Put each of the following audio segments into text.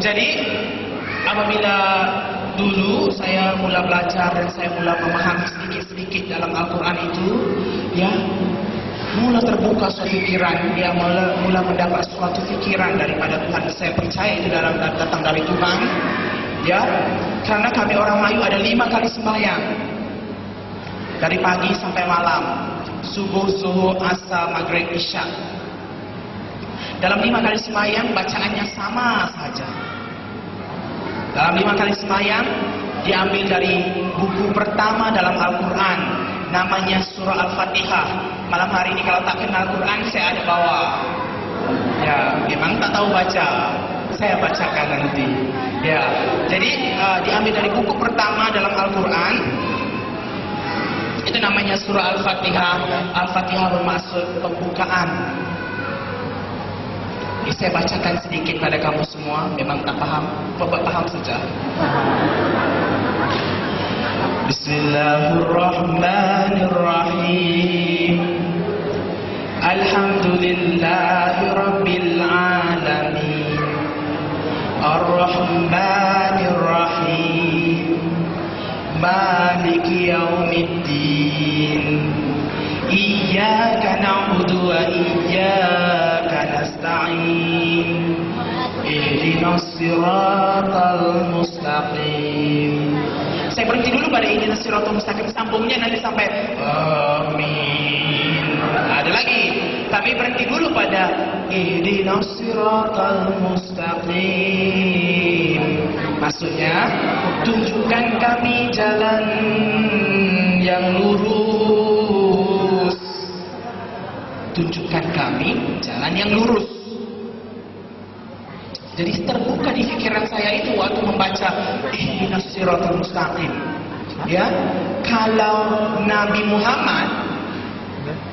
Jadi apabila dulu saya mula belajar dan saya mula memahami sedikit-sedikit dalam Al-Quran itu, ya, mula terbuka suatu pikiran, ya, mula mendapat suatu pikiran daripada Tuhan. Saya percaya itu datang dari Tuhan, ya, karena kami orang Melayu ada 5 kali sembahyang dari pagi sampai malam, subuh, zuhur, asar, maghrib, isya. Dalam 5 kali sembahyang bacaannya sama saja. Dalam 5 kali sembahyang diambil dari buku pertama dalam Al-Quran, namanya surah Al-Fatihah. Malam hari ini kalau tak kenal Quran saya ada bawa. Ya, memang tak tahu baca, saya bacakan nanti. Ya, jadi diambil dari buku pertama dalam Al-Quran. Itu namanya surah Al-Fatihah. Al-Fatihah bermaksud pembukaan. Saya bacakan sedikit pada kamu semua. Memang tak paham, paham saja. Bismillahirrahmanirrahim. Alhamdulillahi Rabbil Alamin, Ar-Rahmanir-Rahim, Maliki Yaumiddin, Iyyaka na'budu wa iyyaka nasta'in, Ihdinas siratal mustaqim. Saya berhenti dulu pada ihdinas siratal mustaqim, sambungnya nanti sampai amin. Ada lagi, tapi berhenti dulu pada ihdinas siratal mustaqim. Maksudnya, tunjukkan kami jalan yang lurus. Tunjukkan kami jalan yang lurus. Jadi terbuka di pikiran saya itu waktu membaca ihdinas siratal mustaqim. Ya, kalau Nabi Muhammad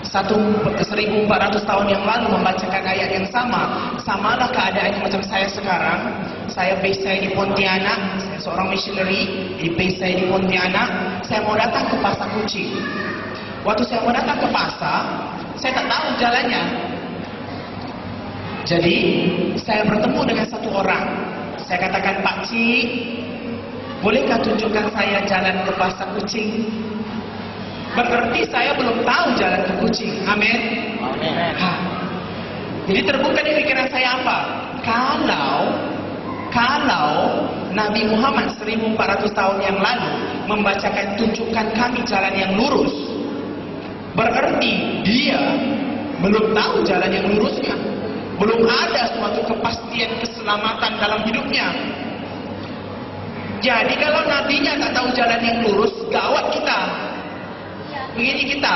1400 tahun yang lalu membacakan ayat yang sama, samalah keadaannya macam saya sekarang. Saya base saya di Pontianak, saya seorang missionary, di base saya di Pontianak. Saya mau datang ke Pasar Kucing. Waktu saya mau datang ke pasar, saya tak tahu jalannya. Jadi saya bertemu dengan satu orang. Saya katakan, Pak Cik, bolehkah tunjukkan saya jalan ke Pasar Kucing? Berarti saya belum tahu jalan ke Kucing. Amin. Jadi terbuka di pikiran saya apa? Kalau Nabi Muhammad 1400 tahun yang lalu membacakan tunjukkan kami jalan yang lurus, berarti dia belum tahu jalan yang lurusnya. Belum ada suatu kepastian keselamatan dalam hidupnya. Jadi kalau nabinya tak tahu jalan yang lurus, gawat kita. Begini kita,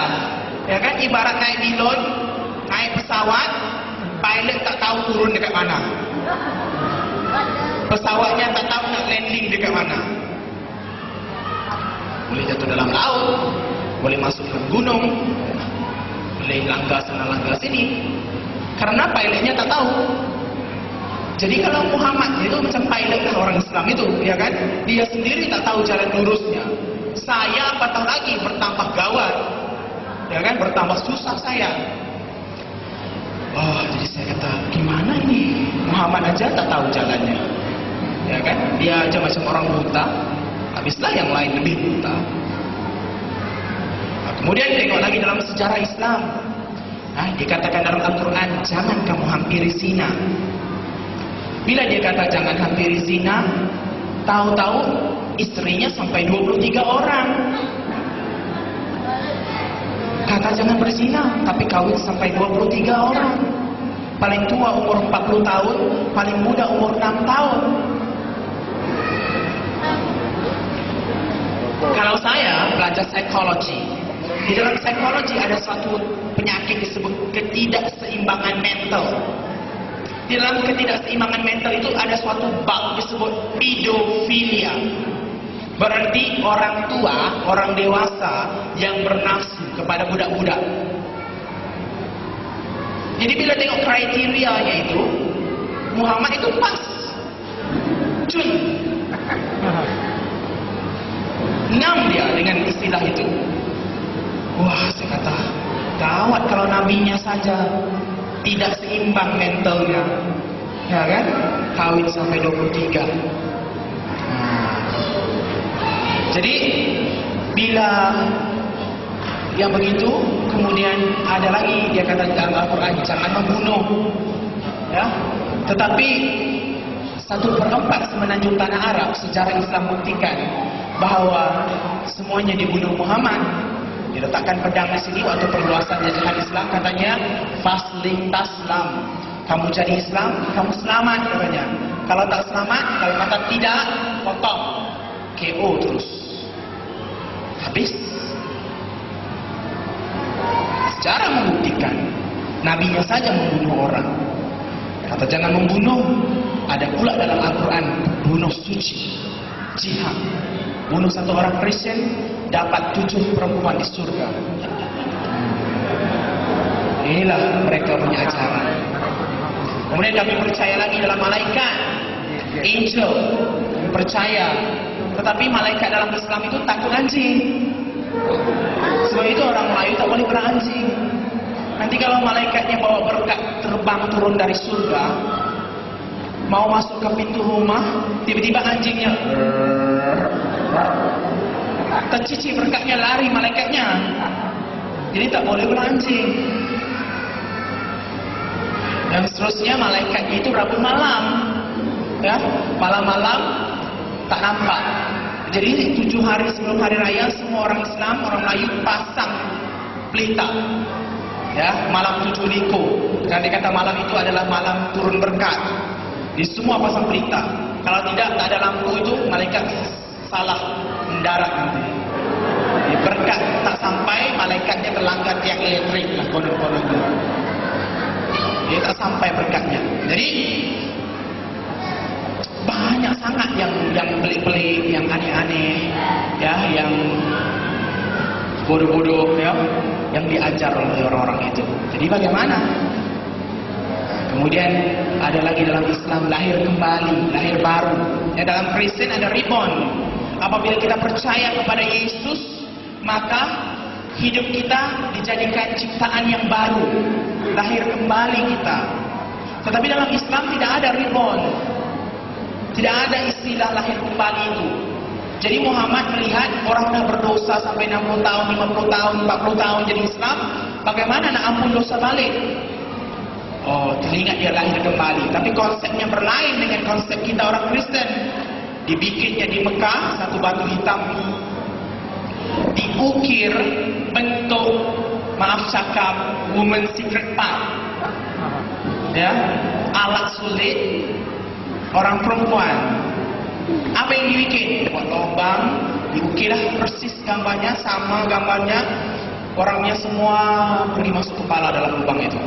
ya kan, ibarat naik pilot, naik pesawat, pilot tak tahu turun dekat mana. Pesawatnya tak tahu nak landing dekat mana. Boleh jatuh dalam laut, boleh masuk ke gunung, boleh langgar sana langgar sini. Karena pilotnya tak tahu. Jadi kalau Muhammad itu macam pilot lah orang Islam itu, ya kan? Dia sendiri tak tahu jalan lurusnya. Saya apatah lagi bertambah gawat, ya kan? Bertambah susah saya. Oh, jadi saya kata, gimana ini? Muhammad aja tak tahu jalannya, ya kan? Dia aja macam orang buta. Habislah yang lain lebih buta. Nah, kemudian tengok lagi dalam sejarah Islam. Dikatakan dalam Al-Quran, jangan kamu hampiri zina. Bila dia kata jangan hampiri zina, tahu-tahu istrinya sampai 23 orang. Kata jangan berzina, tapi kawin sampai 23 orang. Paling tua umur 40 tahun, paling muda umur 6 tahun. Kalau saya belajar psikologi, di dalam psikologi ada suatu penyakit disebut ketidakseimbangan mental. Di dalam ketidakseimbangan mental itu ada suatu bab disebut pedofilia. Berarti orang tua, orang dewasa yang bernafsu kepada budak-budak. Jadi bila tengok kriterianya itu, Muhammad itu pas. Cun. 6 dia dengan istilah itu. Wah, saya kata, gawat kalau nabinya saja tidak seimbang mentalnya. ya kan? Kawin sampai 23. Jadi bila yang begitu, kemudian ada lagi dia kata dalam Al-Quran, jangan membunuh, ya. Tetapi 1/4 semenanjung tanah Arab sejarah Islam buktikan bahawa semuanya dibunuh Muhammad. Diletakkan pedang di sini waktu perluasan jajahan Islam, katanya fasling taslam, kamu jadi Islam, kamu selamat katanya. Kalau tak selamat, kalau kata tidak, potong, KO terus, habis. Sejarah membuktikan nabinya saja membunuh orang. Kata jangan membunuh. Ada pula dalam Al-Quran bunuh suci, jihad. Bunuh satu orang Kristen dapat 7 perempuan di surga. Inilah mereka punya ajaran. Kemudian kami percaya lagi dalam malaikat, angel, kami percaya. Tetapi malaikat dalam Islam itu takut anjing. Sebab itu orang Melayu tak boleh beranjing. Nanti kalau malaikatnya bawa berkat terbang turun dari surga, mau masuk ke pintu rumah, tiba-tiba anjingnya tercicik berkatnya, lari malaikatnya. Jadi tak boleh beranjing. Dan seterusnya malaikatnya itu Rabu malam, ya, malam-malam tak nampak. Jadi 7 hari sebelum hari raya semua orang Islam, orang Melayu pasang pelita, ya, malam 7 liko. Karena dia kata malam itu adalah malam turun berkat. Di semua pasang pelita. Kalau tidak, tak ada lampu itu, malaikat salah mendarat nanti. Jadi berkat tak sampai, malaikatnya terlanggar tiang elektrik lah, konon-konon itu. Dia tak sampai berkatnya. Jadi banyak sangat yang pelik-pelik, yang aneh-aneh, ya, yang bodoh-bodoh, ya, yang diajar oleh orang-orang itu. Jadi bagaimana? Kemudian ada lagi dalam Islam lahir kembali, lahir baru. Ya, dalam Kristen ada reborn. Apabila kita percaya kepada Yesus, maka hidup kita dijadikan ciptaan yang baru, lahir kembali kita. Tetapi dalam Islam tidak ada reborn, tidak ada istilah lahir kembali itu. Jadi Muhammad melihat orang dah berdosa sampai 60 tahun, 50 tahun, 40 tahun jadi Islam, bagaimana nak ampun dosa balik? Oh, teringat dia lahir kembali. Tapi konsepnya berlain dengan konsep kita orang Kristen. Dibikinnya di Mekah, satu batu hitam diukir bentuk, maaf cakap, woman secret part, ya, alat sulit orang perempuan. Apa yang dibikin? Buat lubang, diukirlah persis gambarnya, sama gambarnya. Orangnya semua pergi masuk kepala dalam lubang itu.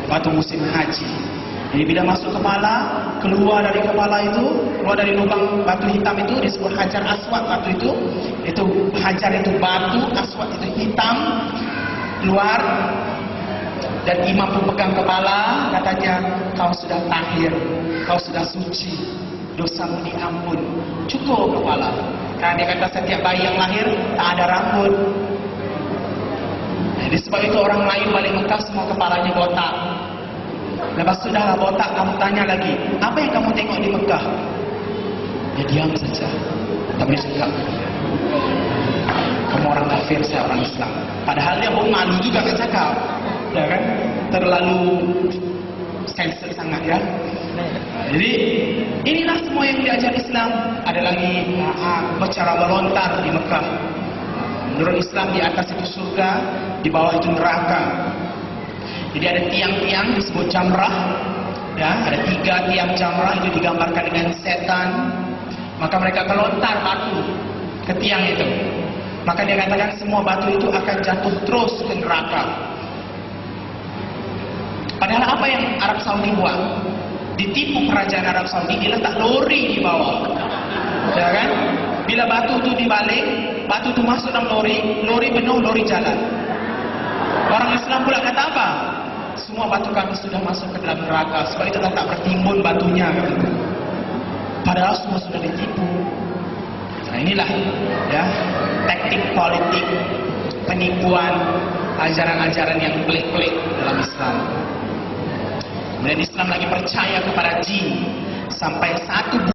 Waktu musim haji. Jadi bila masuk kepala, keluar dari kepala itu, keluar dari lubang batu hitam itu disebut hajar aswad. Batu itu hajar itu batu, aswad itu hitam, keluar. Dan imam pun pegang kepala, katanya kau sudah tahir, kau sudah suci, dosamu diampun. Cukup kepala. Karena dia kata setiap bayi yang lahir tak ada rambut. Jadi sebab itu orang Melayu balik Mekah semua kepalanya botak. Lepas sudahlah botak, kamu tanya lagi, apa yang kamu tengok di Mekah? Ya diam saja, tak boleh cakap. Kamu orang kafir, saya orang Islam. Padahal dia pun malu juga kan cakap, ya kan? Terlalu sensor sangat, ya. Jadi inilah semua yang diajar Islam. Ada lagi bercara melontar di Mekah. Menurut Islam di atas itu surga, di bawah itu neraka. Jadi ada tiang-tiang disebut jamrah, ya, ada 3 tiang jamrah itu digambarkan dengan setan. Maka mereka melontar batu ke tiang itu. Maka dia katakan semua batu itu akan jatuh terus ke neraka. Padahal apa yang Arab Saudi buat? Ditipu kerajaan Arab Saudi, diletak lori di bawah, ya kan? Bila batu itu dibalik, batu itu masuk dalam lori, lori penuh, lori jalan. Orang Islam pula kata apa? Semua batu kami sudah masuk ke dalam neraka, sebab itu tak bertimbun batunya. Padahal semua sudah ditipu. Nah inilah, ya, taktik politik, penipuan, ajaran-ajaran yang pelik-pelik dalam Islam. Kemudian Islam lagi percaya kepada jin. jin sampai 1